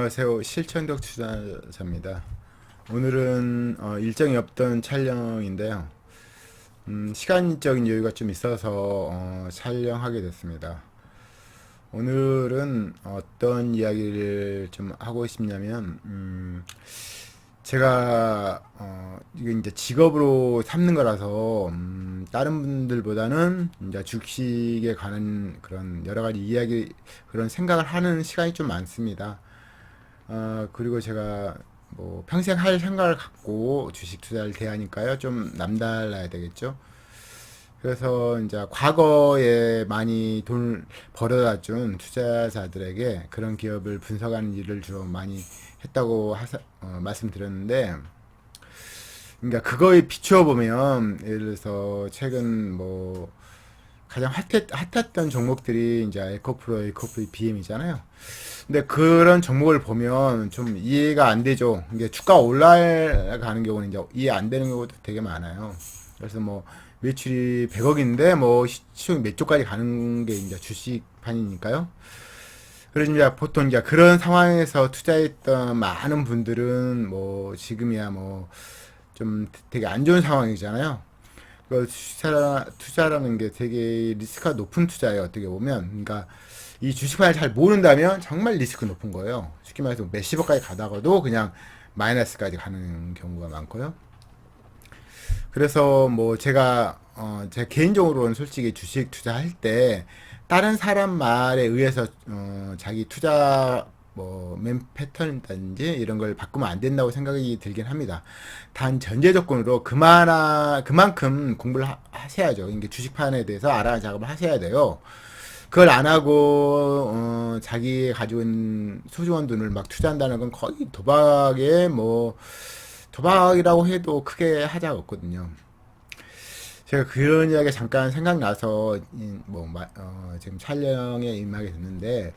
안녕하세요. 실천적 투자자입니다. 오늘은 일정이 없던 촬영인데요. 시간적인 여유가 좀 있어서 촬영하게 됐습니다. 오늘은 어떤 이야기를 좀 하고 싶냐면, 제가 이게 이제 직업으로 삼는 거라서 다른 분들보다는 이제 주식에 관한 그런 여러 가지 이야기, 그런 생각을 하는 시간이 좀 많습니다. 그리고 제가 뭐 평생 할 생각을 갖고 주식 투자를 대하니까요. 좀 남달라야 되겠죠. 그래서 이제 과거에 많이 돈을 벌어다 준 투자자들에게 그런 기업을 분석하는 일을 좀 많이 했다고 말씀드렸는데, 그러니까 그거에 비추어 보면 예를 들어서 최근 뭐 가장 핫했던 종목들이 이제 에코프로, 에코프리, BM이잖아요. 근데 그런 종목을 보면 좀 이해가 안 되죠. 이게 주가 올라가는 경우는 이제 이해 안 되는 경우도 되게 많아요. 그래서 뭐 매출이 100억인데 뭐 시총 몇 조까지 가는 게 이제 주식판이니까요. 그래서 이제 보통 이제 그런 상황에서 투자했던 많은 분들은 뭐 지금이야 뭐 좀 되게 안 좋은 상황이잖아요. 그 투자라는 게 되게 리스크가 높은 투자예요. 어떻게 보면. 그러니까 이 주식판을 잘 모른다면 정말 리스크 높은 거예요. 쉽게 말해서 몇십억까지 가다가도 그냥 마이너스까지 가는 경우가 많고요. 그래서 뭐 제 개인적으로는 솔직히 주식 투자할 때 다른 사람 말에 의해서 자기 투자 맨 패턴이든지 이런 걸 바꾸면 안 된다고 생각이 들긴 합니다. 단 전제 조건으로 그만큼 공부를 하셔야죠. 이게 주식판에 대해서 알아가는 작업을 하셔야 돼요. 그걸 안 하고 자기 가지고 있는 소중한 돈을 막 투자한다는 건 거의 도박이라고 해도 크게 하자가 없거든요. 제가 그런 이야기가 잠깐 생각나서 지금 촬영에 임하게 됐는데,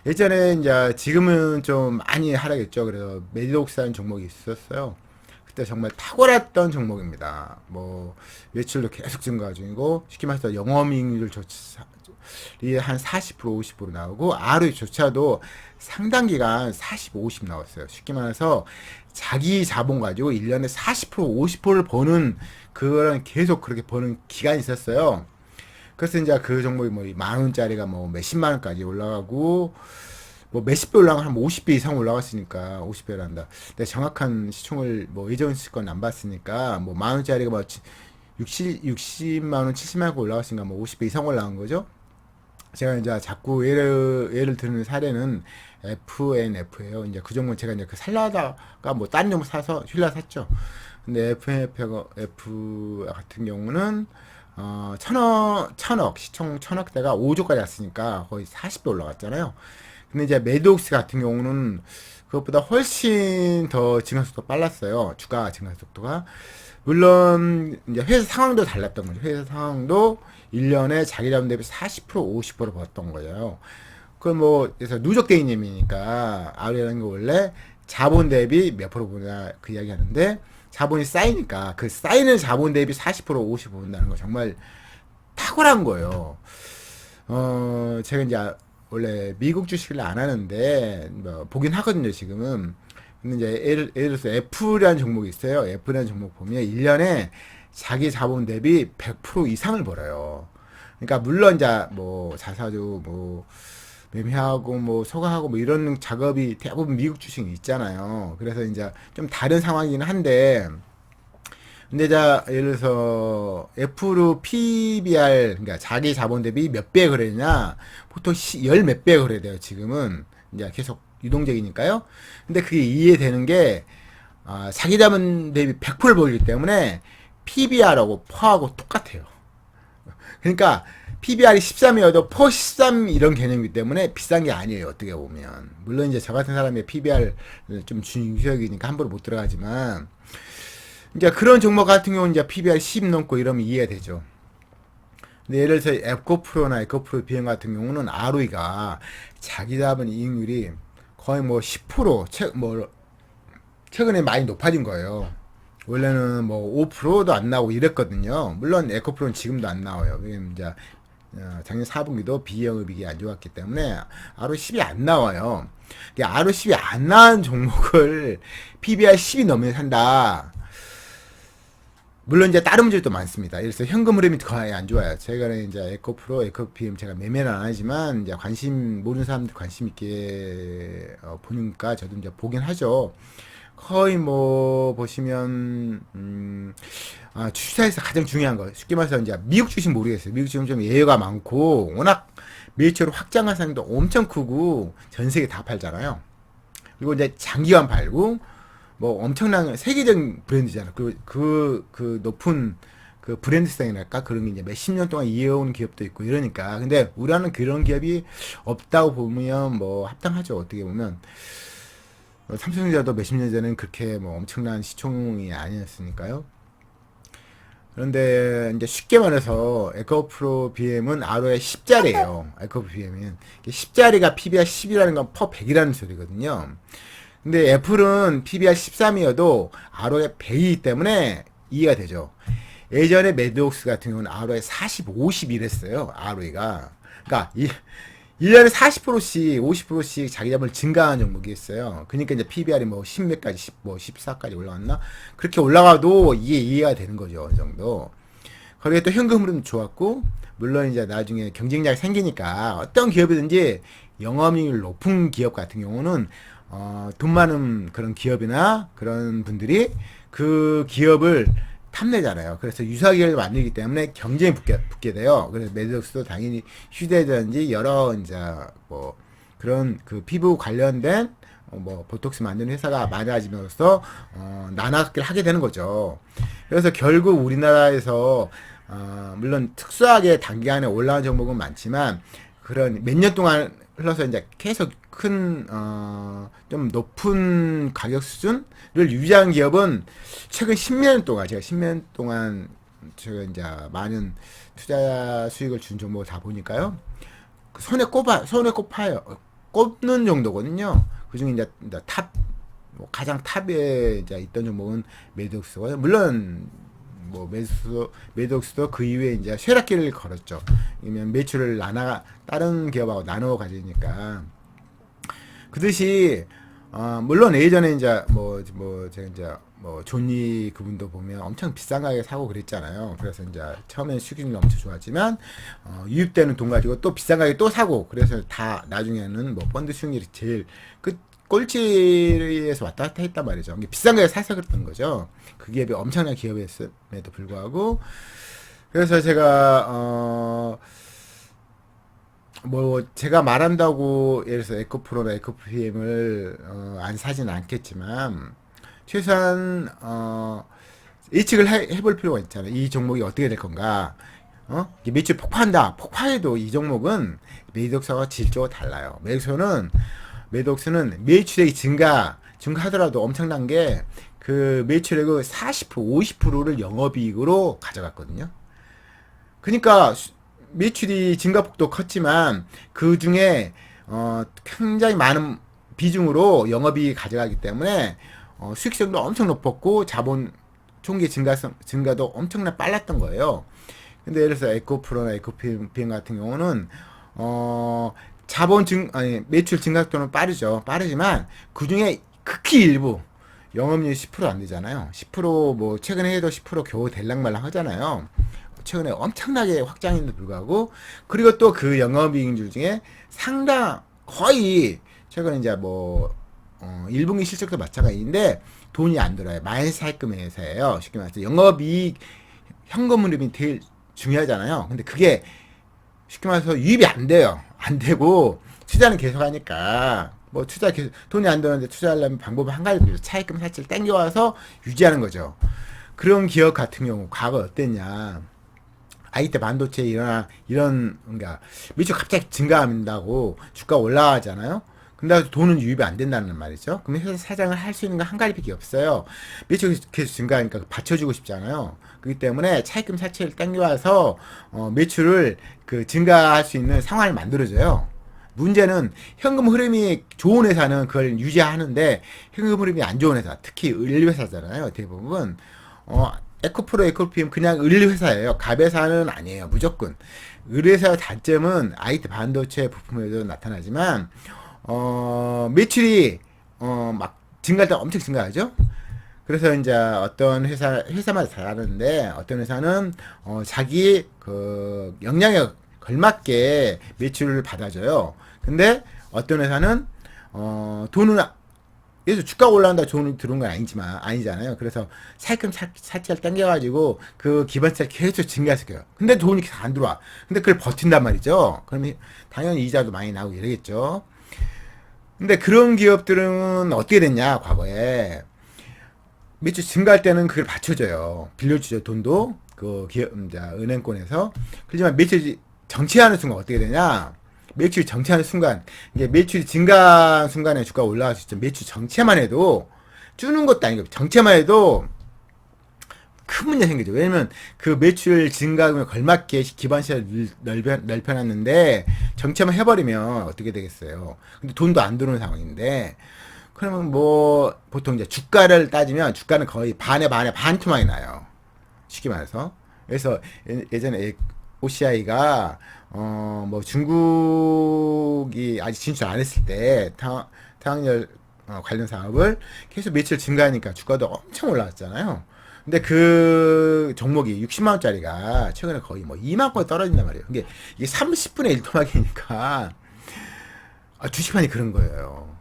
예전에 이제 지금은 좀 많이 하락했죠. 그래서 메디옥스라는 종목이 있었어요. 그때 정말 탁월했던 종목입니다. 뭐 매출도 계속 증가 중이고, 쉽게 말해서 영업이익률 한 40%, 50% 나오고 ROE조차도 상당 기간 40, 50 나왔어요. 쉽게 말해서 자기 자본 가지고 1년에 40%, 50%를 버는, 그거는 계속 그렇게 버는 기간이 있었어요. 그래서 이제 그 종목이 뭐 만 원짜리가 뭐 몇십만 원까지 올라가고 뭐 몇십 배 올라가면 한 50배 이상 올라갔으니까 50배를 한다. 근데 정확한 시총을 뭐 예전 시건 안 봤으니까 뭐 만 원짜리가 뭐 60만 원, 70만 원 올라갔으니까 뭐 50배 이상 올라간 거죠. 제가 이제 자꾸 예를 드는 사례는 FNF예요. 이제 그 종목 제가 이제 그 살라다가 뭐 다른 종목 사서 휠라 샀죠. 근데 FNF 같은 경우는 천억 시총 천억대가 5조까지 왔으니까 거의 40배 올라갔잖아요. 근데 이제 매드옥스 같은 경우는 그것보다 훨씬 더 증가 속도가 빨랐어요. 주가 증가 속도가. 물론 이제 회사 상황도 달랐던 거죠. 회사 상황도 1년에 자기 자본 대비 40% 50% 벌었던 거예요. 그래서 누적 대인님이니까 ROE라는 게 원래 자본 대비 몇 프로 보냐 그 이야기 하는데, 자본이 쌓이니까 그 쌓이는 자본 대비 40% 50% 본다는 거 정말 탁월한 거예요. 제가 이제 원래 미국 주식을 안 하는데 뭐 보긴 하거든요 지금은. 근데 이제 예를 들어서 F라는 종목이 있어요. F라는 종목 보면 1년에 자기 자본 대비 100% 이상을 벌어요. 그러니까 물론 이제 뭐 자사주 뭐 매매하고 뭐 소각하고 뭐 이런 작업이 대부분 미국 주식이 있잖아요. 그래서 이제 좀 다른 상황이긴 한데, 근데 자 예를 들어서 F로 PBR, 그러니까 자기 자본 대비 몇 배 거래냐, 보통 열 몇 배 거래돼요 지금은. 이제 계속 유동적이니까요. 근데 그게 이해되는 게 자기 자본 대비 100%를 벌기 때문에 PBR하고 퍼하고 똑같아요. 그러니까 PBR이 13이어도 퍼 13 이런 개념이기 때문에 비싼 게 아니에요. 어떻게 보면. 물론 이제 저 같은 사람의 PBR 좀 중요적이니까 함부로 못 들어가지만, 이제 그런 종목 같은 경우는 이제 PBR 10 넘고 이러면 이해가 되죠. 근데 예를 들어서 에코프로나 에코프로 비행 같은 경우는 ROE가 자기 자본 이익률이 거의 뭐 10%, 최근에 많이 높아진 거예요. 원래는 뭐 5%도 안 나오고 이랬거든요. 물론 에코프로는 지금도 안 나와요. 왜냐면 이제 작년 4분기도 비영업이익이 안 좋았기 때문에 ROE10이 안 나와요. ROE10이 안 나온 종목을 PBR 10이 넘으면 산다. 물론 이제 다른 문제도 많습니다. 그래서 현금 흐름이 거의 안 좋아요. 제가 이제 에코프로, 에코PM 제가 매매는 안 하지만 이제 모르는 사람들 관심 있게 보니까 저도 이제 보긴 하죠. 거의 뭐 보시면 주식사에서 가장 중요한 거 쉽게 말해서 이제 미국 주식 모르겠어요. 미국 주식은 좀 예외가 많고 워낙 매출로 확장 가상도 엄청 크고 전 세계 다 팔잖아요. 그리고 이제 장기간 팔고 뭐 엄청난 세계적인 브랜드잖아. 그 높은 그 브랜드성이랄까 그런 게 이제 몇십 년 동안 이어온 기업도 있고 이러니까. 근데 우리나라는 그런 기업이 없다고 보면 뭐 합당하죠. 어떻게 보면 삼성전자도 몇십 년 전에는 그렇게 뭐 엄청난 시총이 아니었으니까요. 그런데 이제 쉽게 말해서 에코프로 BM은 ROE 10짜리예요. 에코프로 BM은 10짜리가 PBR 10이라는 건 퍼 100이라는 소리거든요. 근데 애플은 PBR 13이어도 ROE 100이기 때문에 이해가 되죠. 예전에 매드옥스 같은 경우는 ROE 40, 50 이랬어요. ROE가. 그러니까 1년에 40%씩, 50%씩 자기 자본을 증가하는 종목이 있어요. 그러니까 이제 PBR이 뭐 10몇 가지, 14까지 올라갔나? 그렇게 올라가도 이게 이해가 되는 거죠. 어느 정도. 거기에 또 현금 흐름 좋았고, 물론 이제 나중에 경쟁력이 생기니까 어떤 기업이든지 영업이익률 높은 기업 같은 경우는 돈 많은 그런 기업이나 그런 분들이 그 기업을 탐내잖아요. 그래서 유사기업을 만들기 때문에 경쟁이 붙게 돼요. 그래서 매드록스도 당연히 휴대전지 여러 이제 뭐 그런 그 피부 관련된 뭐 보톡스 만드는 회사가 많아지면서 나눠기를 하게 되는 거죠. 그래서 결국 우리나라에서 물론 특수하게 단기간에 올라온 종목은 많지만 그런 몇 년 동안 흘러서 이제 계속 큰, 좀 높은 가격 수준을 유지한 기업은 최근 10년 동안, 제가 10년 동안 제가 이제 많은 투자 수익을 준 종목을 다 보니까요. 손에 꼽아요. 꼽는 정도거든요. 그 중에 이제 뭐 가장 탑에 이제 있던 종목은 매드옥스고요. 물론 뭐 매드옥스도 그 이후에 이제 쇠락기를 걸었죠. 이면 매출을 다른 기업하고 나누어 가지니까. 그 듯이 물론 예전에 이제 제가 이제 존니 그분도 보면 엄청 비싼 가격에 사고 그랬잖아요. 그래서 이제 처음에는 수익률이 엄청 좋았지만 유입되는 돈 가지고 또 비싼 가격에 또 사고 그래서 다 나중에는 뭐 펀드 수익률이 제일 그 꼴찌에서 왔다 갔다 했단 말이죠. 비싼 가격에 사서 그랬던 거죠. 그 기업이 엄청난 기업이었음에도 불구하고 그래서 제가 뭐 제가 말한다고 예를 들어서 에코프로나 에코PM을 안 사진 않겠지만 최소한 예측을 해볼 필요가 있잖아요. 이 종목이 어떻게 될 건가. 매출 폭파한다. 폭파해도 이 종목은 매독사와 질적으로 달라요. 매독스는 매출액이 증가하더라도 엄청난 게 그 매출액의 40%, 50%를 영업이익으로 가져갔거든요. 그러니까 매출이 증가폭도 컸지만 그 중에 굉장히 많은 비중으로 영업이익이 가져가기 때문에 수익성도 엄청 높았고 자본 총기 증가도 엄청나게 빨랐던 거예요. 근데 예를 들어서 에코프로나 에코PM 같은 경우는 매출 증가속도는 빠르지만 그 중에 극히 일부 영업률이 10% 안 되잖아요. 10% 최근에 해도 10% 겨우 될랑말랑 하잖아요. 최근에 엄청나게 확장인데도 불구하고 그리고 또 그 영업이익률 중에 거의 최근에 이제 1분기 실적도 마찬가지인데 돈이 안 들어요. 마이너스 할금 회사예요. 쉽게 말해서 영업이익 현금 흐름이 제일 중요하잖아요. 근데 그게 쉽게 말해서 유입이 안 돼요. 안 되고 투자는 계속 하니까 돈이 안 들었는데 투자하려면 방법은 한 가지죠. 차익금 사치를 땡겨와서 유지하는 거죠. 그런 기업 같은 경우 과거 어땠냐? IT 반도체 그러니까 매출 갑자기 증가한다고 주가 올라가잖아요. 근데 돈은 유입이 안 된다는 말이죠. 그럼 회사 사장을 할 수 있는 건 한 가지밖에 없어요. 매출이 계속 증가하니까 받쳐주고 싶잖아요. 그렇기 때문에 차익금 사치를 땡겨와서 매출을 증가할 수 있는 상황을 만들어줘요. 문제는 현금 흐름이 좋은 회사는 그걸 유지하는데 현금 흐름이 안 좋은 회사, 특히 의료회사잖아요. 대부분 에코프로, 에코피엠 그냥 의뢰회사예요. 갑회사는 아니에요. 무조건. 의뢰회사 단점은 IT 반도체 부품에도 나타나지만, 매출이, 막 증가할 때 엄청 증가하죠? 그래서 이제 어떤 회사마다 다르는데, 어떤 회사는, 자기 그 역량에 걸맞게 매출을 받아줘요. 근데 어떤 회사는, 돈은 그래서 주가가 올라간다 좋은 들어온 건 아니잖아요. 그래서 살짝 당겨가지고 그 기반세를 계속 증가시켜요. 근데 돈이 계속 안 들어와. 근데 그걸 버틴단 말이죠. 그러면 당연히 이자도 많이 나오고 이러겠죠. 근데 그런 기업들은 어떻게 됐냐, 과거에. 매출 증가할 때는 그걸 받쳐줘요. 빌려주죠, 돈도. 그 기업, 이제 은행권에서. 그렇지만 매출이 정체하는 순간 어떻게 되냐? 매출이 정체하는 순간, 이게 매출이 증가한 순간에 주가가 올라갈 수 있죠. 매출 정체만 해도, 주는 것도 아니고, 정체만 해도 큰 문제 생기죠. 왜냐면 그 매출 증가에 걸맞게 기반시를 넓혀놨는데, 정체만 해버리면 어떻게 되겠어요. 근데 돈도 안 들어오는 상황인데, 그러면 뭐, 보통 이제 주가를 따지면, 주가는 거의 반토막이 나요. 쉽게 말해서. 그래서 예전에 OCI가 뭐 중국이 아직 진출 안 했을 때 태양열 관련 사업을 계속 매출 증가하니까 주가도 엄청 올라왔잖아요. 근데 그 종목이 60만 원짜리가 최근에 거의 뭐 2만 원 떨어진단 말이에요. 이게 30분의 1 토막이니까 주식판이 그런 거예요.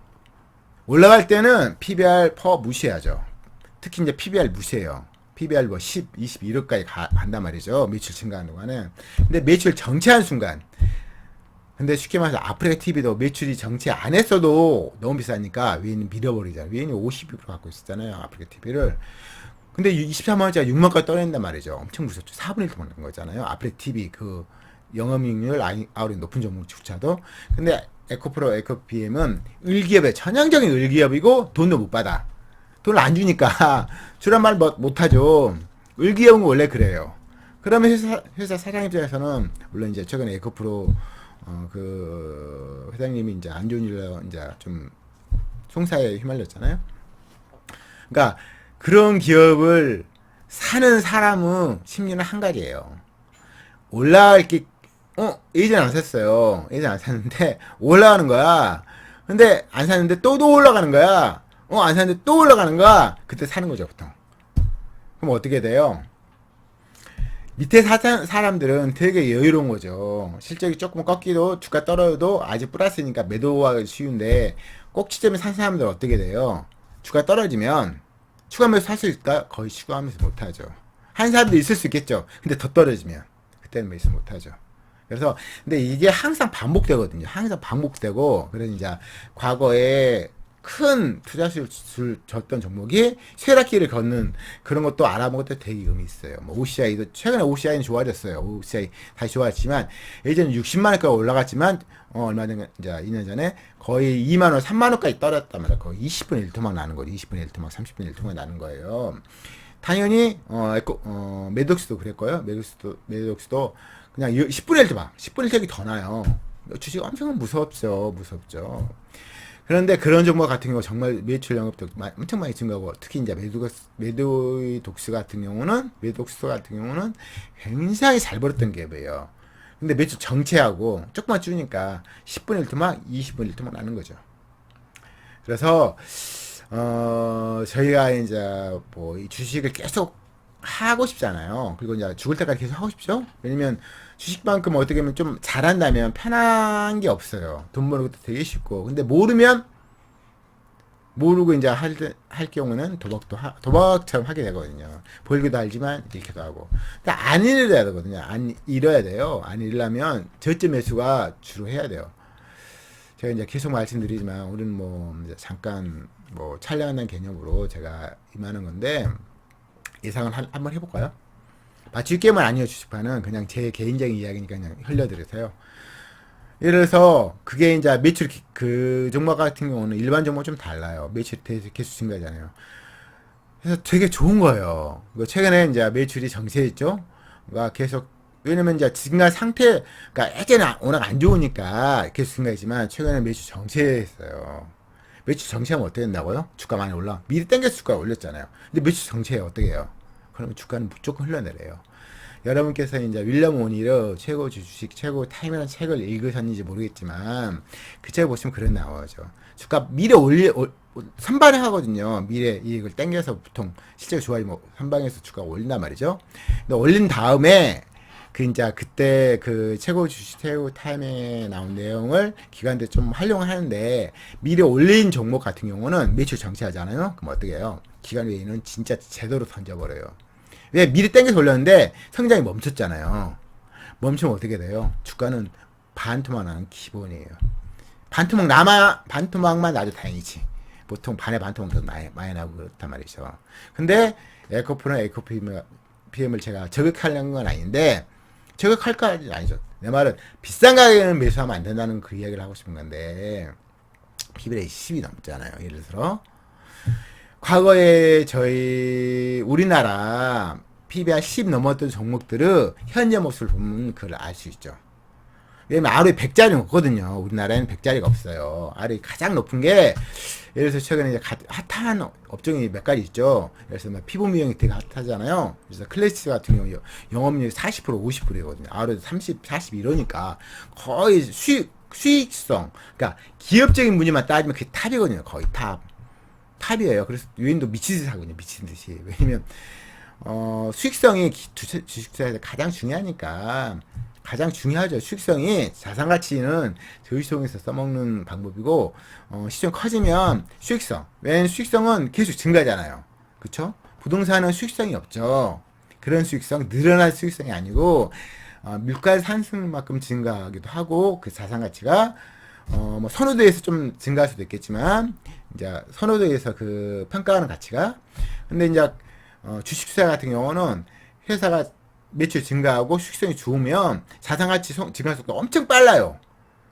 올라갈 때는 PBR 퍼 무시해야죠. 특히 이제 PBR 무시해요. PBR 뭐 10, 20, 1억까지 간단 말이죠. 매출 증가하는 동안은. 근데 매출 정체한 순간. 근데 쉽게 말해서 아프리카 TV도 매출이 정체 안 했어도 너무 비싸니까 위인이 밀어버리잖아요. 위인이 50% 갖고 있었잖아요. 아프리카 TV를. 근데 23만원짜리 6만까지 떨어진단 말이죠. 엄청 무섭죠. 4분의 1도 먹는 거잖아요. 아프리카 TV 그 영업이익률 아우리 높은 종목조차도. 근데 에코프로, 에코PM은 을기업의 전형적인 을기업이고 돈도 못 받아. 돈을 안 주니까 주란 말 못하죠. 을기업은 원래 그래요. 그러면 회사 사장 입장에서는 물론 이제 최근에 에코프로 그 회장님이 이제 안 좋은 일로 이제 좀 송사에 휘말렸잖아요. 그러니까 그런 기업을 사는 사람은 심리는 한 가지예요. 올라갈 게 예전 안 샀어요. 예전 안 샀는데 올라가는 거야. 근데 안 샀는데 또 올라가는 거야. 안 샀는데 또 올라가는 거야. 그때 사는 거죠, 보통. 그럼 어떻게 돼요? 밑에 사람들은 되게 여유로운 거죠. 실적이 조금 꺾이도 주가 떨어져도 아직 플러스니까 매도하기 쉬운데 꼭지점에 산 사람들은 어떻게 돼요? 주가 떨어지면 추가 매수 살 수 있을까? 거의 추가 매수 못하죠. 한 사람도 있을 수 있겠죠. 근데 더 떨어지면 그때는 매수 못하죠. 그래서 근데 이게 항상 반복되거든요. 항상 반복되고 그래서 이제 과거에 큰 투자수를 줬던 종목이 쇠락기를 걷는 그런 것도 알아본 것도 되게 의미 있어요. 뭐 OCI도 최근에 OCI는 좋아졌어요. OCI 다시 좋아졌지만 예전에 60만 원까지 올라갔지만 얼마 전에 이제 2년 전에 거의 2만 원, 3만 원까지 떨어졌단 말이에요. 거의 20분의 1토막 나는 거죠. 20분의 1토막, 30분의 1토막 나는 거예요. 당연히 매독스도 그랬고요. 매독스도 그냥 10분의 1토막, 10분의 1토막이 더 나요. 주식 엄청 무섭죠. 그런데 그런 종목 같은 경우 정말 매출 영업도 엄청 많이 증가하고 특히 이제 매도독스 같은 경우는 굉장히 잘 벌었던 기업이에요. 근데 매출 정체하고 조금만 줄이니까 10분의 1토막, 20분의 1토막 나는 거죠. 그래서 저희가 이제 뭐 이 주식을 계속 하고 싶잖아요. 그리고 이제 죽을 때까지 계속 하고 싶죠? 왜냐면 주식만큼 어떻게 보면 좀 잘한다면 편한 게 없어요. 돈 버는 것도 되게 쉽고. 근데 모르고 이제 할 경우는 도박처럼 하게 되거든요. 벌기도 알지만 잃기도 하고. 근데 안 잃어야 되거든요. 안 잃어야 돼요. 안 잃으려면 저점 매수가 주로 해야 돼요. 제가 이제 계속 말씀드리지만 우리는 뭐 잠깐 뭐 촬영한다는 개념으로 제가 임하는 건데 예상을 한번 해볼까요? 맞출 게임은 아니에요. 주식판은 그냥 제 개인적인 이야기니까 그냥 흘려드리세요. 예를 들어서 그게 이제 매출 그 종목 같은 경우는 일반 종목 좀 달라요. 매출이 계속 증가잖아요. 그래서 되게 좋은 거예요. 최근에 이제 매출이 정체했죠. 그러니까 계속 왜냐면 이제 증가 상태, 그러니까 예전에 워낙 안 좋으니까 계속 증가했지만 최근에 매출 정체했어요. 매출 정체하면 어떻게 된다고요? 주가 많이 올라. 미리 땡겨서 주가 올렸잖아요. 근데 매출 정체해 어떻게 해요? 그러면 주가는 무조건 흘러내려요. 여러분께서 이제 윌리엄 오니르 최고 주식 최고 타임이라는 책을 읽으셨는지 모르겠지만 그 책 보시면 그런 나오죠. 주가 미래 선반에 하거든요. 미래 이익을 땡겨서 보통 실제로 좋아지면 선방에서 주가가 올린단 말이죠. 근데 올린 다음에 그 이제 그때 그 최고 주식 최고 타임에 나온 내용을 기관들 좀 활용하는데 미래 올린 종목 같은 경우는 매출 정체하잖아요. 그럼 어떻게 해요? 기관 외에는 진짜 제대로 던져버려요. 왜 미리 땡겨서 올렸는데 성장이 멈췄잖아요. 멈추면 어떻게 돼요? 주가는 반토막 나는 기본이에요. 반토막만 나도 다행이지. 보통 반에 반토막도 많이 나고 그렇단 말이죠. 근데 에코프는 에코PM을 제가 저격하려는 건 아닌데, 저격할까지 아니죠. 내 말은 비싼 가격에는 매수하면 안 된다는 그 이야기를 하고 싶은 건데, PBR이 10이 넘잖아요. 예를 들어. 과거에 저희 우리나라 PBR 10 넘었던 종목들의 현재 모습을 보면 그걸 알 수 있죠. 왜냐면 ROE 100짜리는 없거든요. 우리나라에는 100짜리가 없어요. ROE 가장 높은 게 예를 들어서 최근에 이제 핫한 업종이 몇 가지 있죠. 예를 들어서 피부 미용이 되게 핫하잖아요. 그래서 클래스 같은 경우 영업률이 40% 50%거든요. ROE 30, 40 이러니까 거의 수익성, 그러니까 기업적인 문제만 따지면 그게 탑이거든요. 거의 탑이에요. 그래서 유인도 미친 듯이 하거든요. 미친 듯이. 왜냐면 수익성이 주식투자에서 가장 중요하니까. 가장 중요하죠. 수익성이 자산 가치는 저유통에서 써먹는 방법이고 시총 커지면 수익성. 왜냐면 수익성은 계속 증가잖아요. 그렇죠? 부동산은 수익성이 없죠. 그런 수익성, 늘어날 수익성이 아니고 물가 상승만큼 증가하기도 하고 그 자산 가치가 뭐 선호도에서 좀 증가할 수도 있겠지만 이제 선호도에서 그 평가하는 가치가 근데 이제 주식 투자 같은 경우는 회사가 매출 증가하고 수익성이 좋으면 자산가치 증가 속도 엄청 빨라요.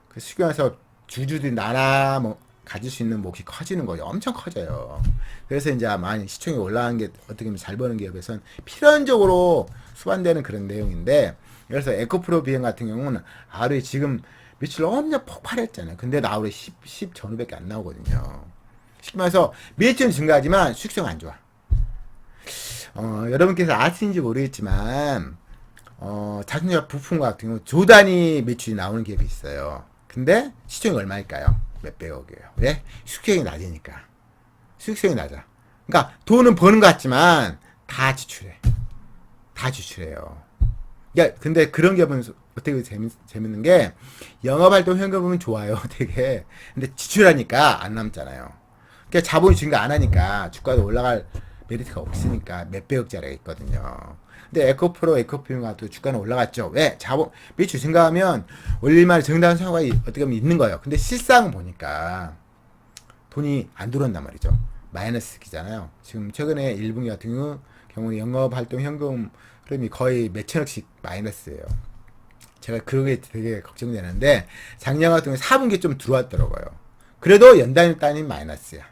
그 쉽게 말해서 주주들이 나눠 가질 수 있는 몫이 커지는 거죠. 엄청 커져요. 그래서 이제 많이 시총이 올라간 게 어떻게 보면 잘 버는 기업에서는 필연적으로 수반되는 그런 내용인데 그래서 에코프로 비행 같은 경우는 ROE 지금 매출 엄청 폭발했잖아요. 근데 ROE 10 전후밖에 안 나오거든요. 쉽게 말해서 매출은 증가하지만 수익성 안 좋아. 여러분께서 아시는지 모르겠지만, 자동차 부품 같은 경우 조단위 매출이 나오는 기업이 있어요. 근데 시총이 얼마일까요? 몇백억이에요. 왜? 수익성이 낮으니까. 수익성이 낮아. 그러니까 돈은 버는 것 같지만 다 지출해. 다 지출해요. 야, 근데 그런 기업은 어떻게 재밌는 게 영업활동 현금은 좋아요. 되게. 근데 지출하니까 안 남잖아요. 그러니까 자본이 증가 안 하니까 주가도 올라갈 메리트가 없으니까 몇백억짜리가 있거든요. 근데 에코프로, 에코피움도 주가는 올라갔죠. 왜? 매출 증가하면 올릴만한 정당한 사고가 어떻게 보면 있는 거예요. 근데 실상 보니까 돈이 안 들어온단 말이죠. 마이너스기잖아요. 지금 최근에 1분기 같은 경우는 영업활동 현금 흐름이 거의 몇천억씩 마이너스예요. 제가 그게 되게 걱정되는데 작년 같은 경우는 4분기 좀 들어왔더라고요. 그래도 연단이 마이너스야.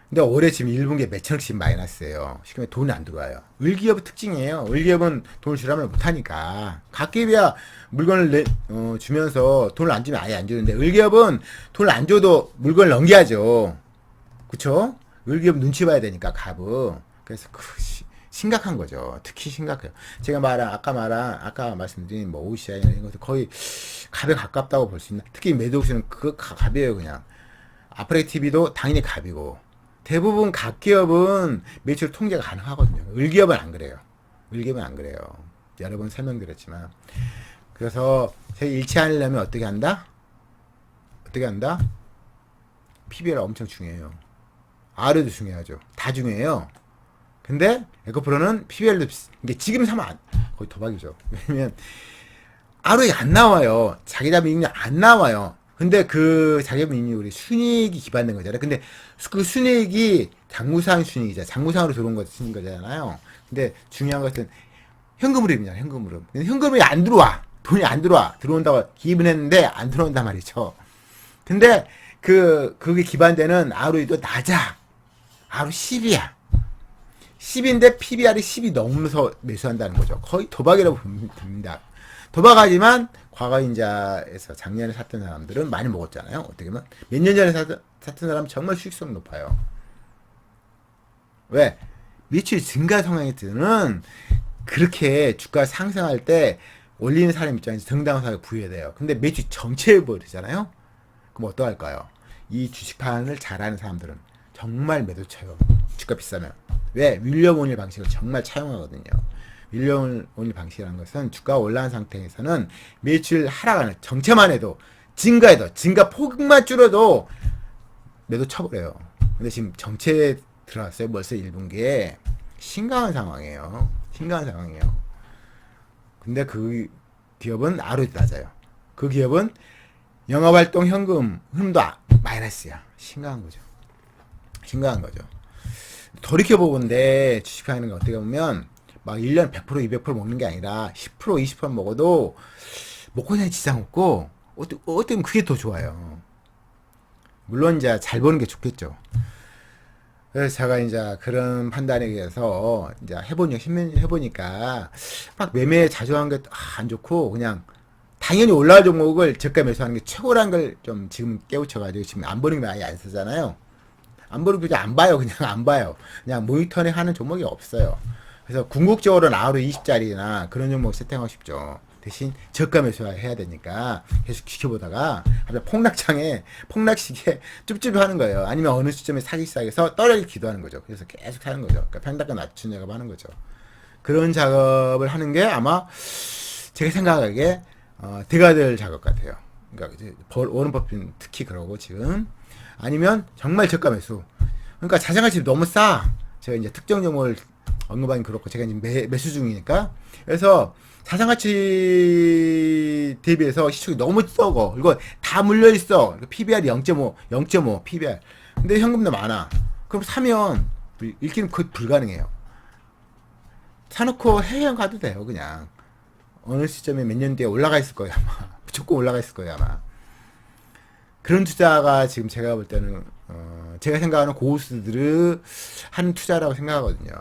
근데 올해 지금 1분기에 몇천억씩 마이너스예요. 쉽게 돈이 안 들어와요. 을기업의 특징이에요. 을기업은 돈을 주라면 못하니까. 갓기업이야 물건을 주면서 돈을 안 주면 아예 안 주는데 을기업은 돈을 안 줘도 물건을 넘겨야죠. 그쵸? 을기업 눈치 봐야 되니까 갑은. 그래서 심각한 거죠. 특히 심각해요. 제가 아까 말씀드린 뭐 OCI 이런 것도 거의 갑에 가깝다고 볼 수 있나. 특히 매도옥수는 그거 갑이에요 그냥. 아프레티비도 당연히 갑이고. 대부분 각기업은 매출 통제가 가능하거든요. 을기업은 안 그래요. 을기업은 안 그래요. 여러 번 설명드렸지만. 그래서 제가 일치하려면 어떻게 한다? 어떻게 한다? PBR 엄청 중요해요. ROE도 중요하죠. 다 중요해요. 근데 에코프로는 PBR도 이게 지금 사면 거의 도박이죠. 왜냐면 ROE가 안 나와요. 자기자 이익률 안 나와요. 근데 그 자기자본 이익률이 순이익이 기반된 거잖아요. 근데 그 순이익이 장부상 순이익이잖아요. 장부상으로 들어온 거 쓰는 거잖아요. 근데 중요한 것은 현금 흐름이잖아요. 현금 흐름. 근데 현금이 안 들어와. 돈이 안 들어와. 들어온다고 기입은 했는데 안 들어온단 말이죠. 근데 그게 기반되는 ROE도 낮아. ROE 10이야. 10인데 PBR이 10이 넘어서 매수한다는 거죠. 거의 도박이라고 봅니다. 도박하지만 과거인자에서 작년에 샀던 사람들은 많이 먹었잖아요. 어떻게 보면 몇 년 전에 샀던 사람 정말 수익성 높아요. 왜? 매출 증가 성향의 때는 그렇게 주가 상승할 때 올리는 사람 입장에서 정당하게 부여돼요. 근데 매출 정체해버리잖아요. 그럼 어떡할까요? 이 주식판을 잘하는 사람들은 정말 매도 쳐요. 주가 비싸면. 왜? 윌리엄 오닐 방식을 정말 차용하거든요. 윌리엄 오닐 방식이라는 것은 주가가 올라간 상태에서는 매출 하락하는 정체만 해도 증가 폭만 줄어도 매도 쳐버려요. 근데 지금 정체에 들어왔어요. 벌써 1분기에. 심각한 상황이에요. 심각한 상황이에요. 근데 그 기업은 ROE 낮아요. 그 기업은 영업활동 현금 흐름도 마이너스야. 심각한 거죠. 심각한 거죠. 돌이켜보건데 주식하는 게 어떻게 보면 막 1년 100% 200% 먹는 게 아니라 10% 20% 먹어도 먹고 사는 지장 없고 어떻게 그게 더 좋아요. 물론 이제 잘 버는 게 좋겠죠. 그래서 제가 이제 그런 판단에 의해서 이제 해보니까 막 매매 자주 하는 게 안 좋고 그냥 당연히 올라갈 종목을 저가 매수하는 게 최고라는 걸 좀 지금 깨우쳐가지고 지금 안 보는 게 많이 안 쓰잖아요. 안 보는 게 그냥 안 봐요. 그냥 안 봐요. 그냥 모니터링 하는 종목이 없어요. 그래서 궁극적으로는 하루 20짜리나 그런 종목 세팅하고 싶죠. 대신 저가 매수해야 되니까 계속 지켜보다가 갑자기 폭락시기에 쭈쭈 하는 거예요. 아니면 어느 시점에 사기 시작해서 떨어지기 기도하는 거죠. 그래서 계속 하는 거죠. 그러니까 평단가 낮춘 작업하는 거죠. 그런 작업을 하는 게 아마 제가 생각하기에 대가 될 작업 같아요. 그러니까 워런 버핏 특히 그러고 지금 아니면 정말 저가 매수. 그러니까 자산가치 너무 싸. 제가 이제 특정 종목을 언급하긴 그렇고 제가 이제 매수 중이니까 그래서 자산가치 대비해서 시총이 너무 적어. 이거 다 물려있어. PBR이 0.5 PBR. 근데 현금도 많아. 그럼 사면 읽기는 거의 불가능해요. 사놓고 해외여행 가도 돼요. 그냥 어느 시점에 몇 년 뒤에 올라가 있을 거예요. 아마 무조건 올라가 있을 거예요. 아마 그런 투자가 지금 제가 볼 때는 제가 생각하는 고수들이 하는 투자라고 생각하거든요.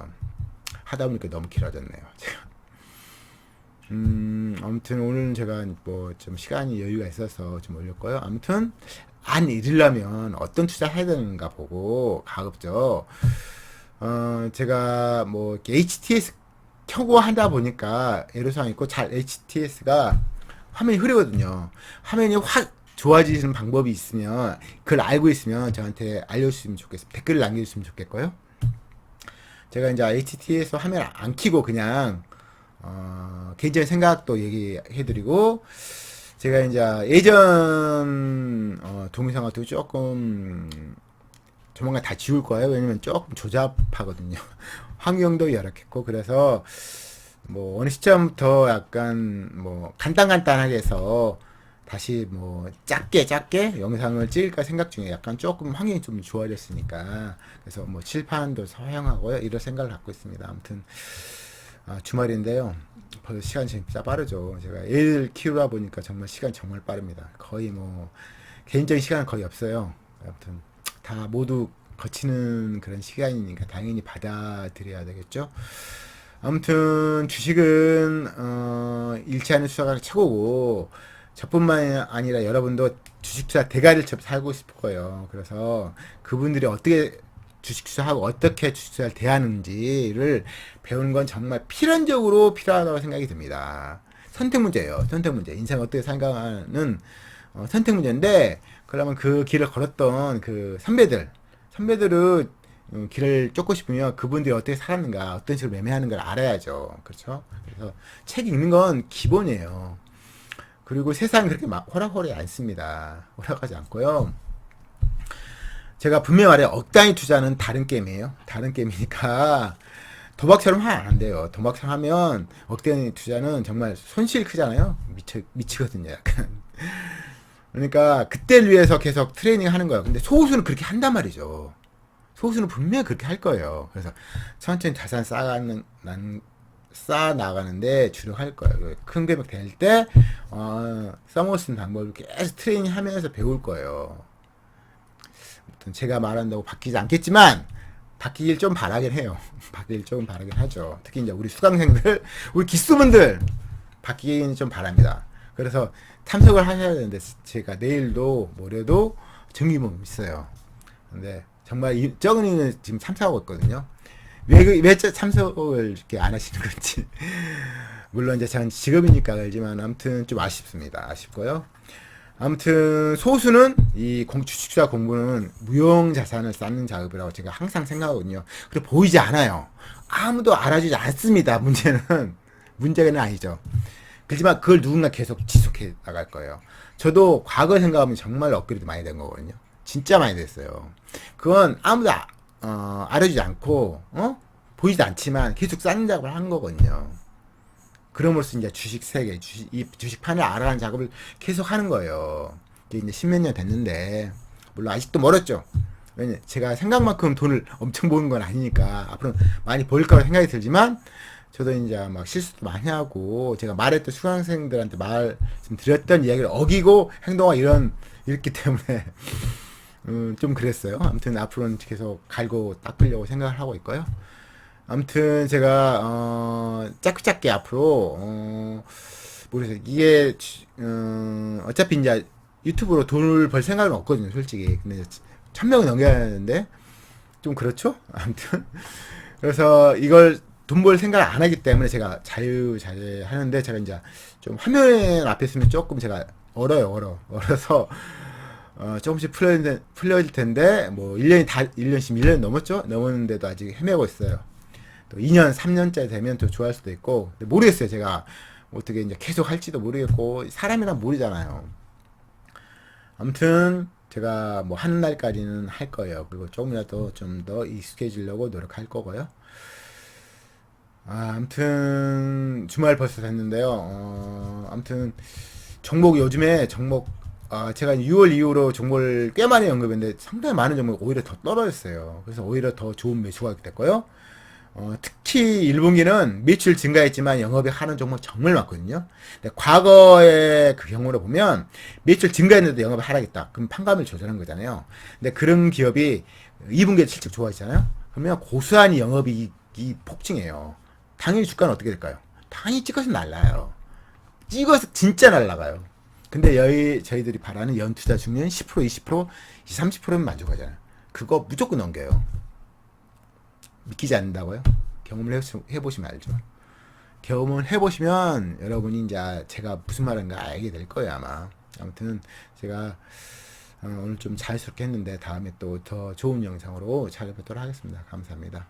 하다 보니까 너무 길어졌네요. 제가. 아무튼 오늘은 제가 뭐 좀 시간이 여유가 있어서 좀 올렸고요. 아무튼 안 잃으려면 어떤 투자 해야 되는가 보고 가급적 제가 뭐 HTS 켜고 하다 보니까 애로사항 있고 잘 HTS가 화면이 흐리거든요. 화면이 확 좋아지는 방법이 있으면 그걸 알고 있으면 저한테 알려주시면 좋겠어요. 댓글을 남겨주시면 좋겠고요. 제가 이제 HTS 화면 안 켜고 그냥 개인적인 생각도 얘기해드리고 제가 이제 예전 동영상 같은 거 조금 조만간 다 지울 거예요. 왜냐면 조금 조잡하거든요. 환경도 열악했고 그래서 뭐 어느 시점부터 약간 뭐 간단하게 해서 다시 뭐 짧게 영상을 찍을까 생각 중에 약간 조금 환경이 좀 좋아졌으니까 그래서 뭐 칠판도 사용하고요. 이런 생각을 갖고 있습니다. 아무튼 주말인데요. 벌써 시간이 진짜 빠르죠. 제가 애들 키우다 보니까 정말 시간이 정말 빠릅니다. 거의 뭐 개인적인 시간은 거의 없어요. 아무튼 다 모두 거치는 그런 시간이니까 당연히 받아들여야 되겠죠. 아무튼 주식은 잃지 않는 투자가 최고고 저뿐만 아니라 여러분도 주식 투자 대가를 살고 싶을 거예요. 그래서 그분들이 어떻게 주식 투자하고 어떻게 주식 투자를 대하는지를 배우는 건 정말 필연적으로 필요하다고 생각이 듭니다. 선택 문제예요. 선택 문제. 인생 어떻게 살아가는 선택 문제인데 그러면 그 길을 걸었던 그 선배들은 길을 쫓고 싶으면 그분들이 어떻게 살았는가, 어떤 식으로 매매하는 걸 알아야죠. 그렇죠? 그래서 책 읽는 건 기본이에요. 그리고 세상은 그렇게 막 호락호락이 않습니다. 호락하지 않고요. 제가 분명히 말해요. 억단위 투자는 다른 게임이에요. 다른 게임이니까 도박처럼 하면 안 돼요. 도박처럼 하면 억단위 투자는 정말 손실이 크잖아요. 미치거든요. 약간. 그러니까 그때를 위해서 계속 트레이닝 하는 거예요. 근데 소수는 그렇게 한단 말이죠. 소수는 분명히 그렇게 할 거예요. 그래서 천천히 자산 쌓아 나가는데 주력할 거예요. 큰 금액 될 때 써먹을 수 있는 방법을 계속 트레이닝 하면서 배울 거예요. 아무튼 제가 말한다고 바뀌지 않겠지만 바뀌길 좀 바라긴 해요. 바뀌길 좀 바라긴 하죠. 특히 이제 우리 수강생들, 우리 기수분들 바뀌기는 좀 바랍니다. 그래서 참석을 하셔야 되는데 제가 내일도 모레도 정기 모임 있어요. 근데 정말 적은 인은 지금 참석하고 있거든요. 왜 참석을 이렇게 안 하시는 건지. 물론 이제 전 직업이니까 알지만 아무튼 좀 아쉽습니다. 아쉽고요. 아무튼 소수는 이 주식투자 공부는 무형 자산을 쌓는 작업이라고 제가 항상 생각하거든요. 그리고 보이지 않아요. 아무도 알아주지 않습니다. 문제는 아니죠. 그렇지만 그걸 누군가 계속 지속해 나갈 거예요. 저도 과거 생각하면 정말 업그레이드 많이 된 거거든요. 진짜 많이 됐어요. 그건 아무도 알아주지 않고 보이지도 않지만 계속 쌓는 작업을 한 거거든요. 그럼으로써 이제 주식 세계, 이 주식판을 알아가는 작업을 계속 하는 거예요. 이게 이제 십몇 년 됐는데, 물론 아직도 멀었죠. 왜냐, 제가 생각만큼 돈을 엄청 버는 건 아니니까, 앞으로 많이 벌 거라 생각이 들지만, 저도 이제 막 실수도 많이 하고, 제가 말했던 수강생들한테 말씀드렸던 이야기를 어기고 행동하고 이랬기 때문에, 좀 그랬어요. 아무튼 앞으로는 계속 갈고 닦으려고 생각을 하고 있고요. 아무튼 제가 짧게 앞으로 모르겠어요. 이게 어차피 이제 유튜브로 돈을 벌 생각은 없거든요, 솔직히. 근데 1000명은 넘겨야 하는데 좀 그렇죠? 아무튼 그래서 이걸 돈 벌 생각을 안 하기 때문에 제가 자유자재 하는데, 제가 이제 좀 화면 앞에 있으면 조금 제가 얼어서 조금씩 풀려질 텐데, 뭐 1년 넘었죠? 넘었는데도 아직 헤매고 있어요. 또 2년, 3년째 되면 또 좋아할 수도 있고, 근데 모르겠어요. 제가 어떻게 이제 계속 할지도 모르겠고, 사람이란 모르잖아요. 아무튼 제가 뭐 하는 날까지는 할 거예요. 그리고 조금이라도 좀 더 익숙해지려고 노력할 거고요. 아무튼 주말 벌써 됐는데요. 아무튼 요즘에 제가 6월 이후로 종목을 꽤 많이 언급했는데 상당히 많은 종목이 오히려 더 떨어졌어요. 그래서 오히려 더 좋은 매수가 됐고요. 특히 1분기는 매출 증가했지만 영업이 하는 종목 정말 많거든요. 근데 과거의 그 경우로 보면 매출 증가했는데 영업이 하락했다. 그럼 판감을 조절한 거잖아요. 근데 그런 기업이 2분기에 실적 좋아지잖아요. 그러면 고스란히 영업이익이 폭증해요. 당연히 주가는 어떻게 될까요? 당연히 찍어서 날라요. 찍어서 진짜 날라가요. 근데 저희들이 바라는 연투자 중년 10%, 20%, 30%는 만족하잖아요. 그거 무조건 넘겨요. 믿기지 않는다고요? 경험을 해보시면 알죠. 경험을 해보시면 여러분이 이제 제가 무슨 말인가 알게 될 거예요, 아마. 아무튼 제가 오늘 좀 자연스럽게 했는데 다음에 또 더 좋은 영상으로 찾아뵙도록 하겠습니다. 감사합니다.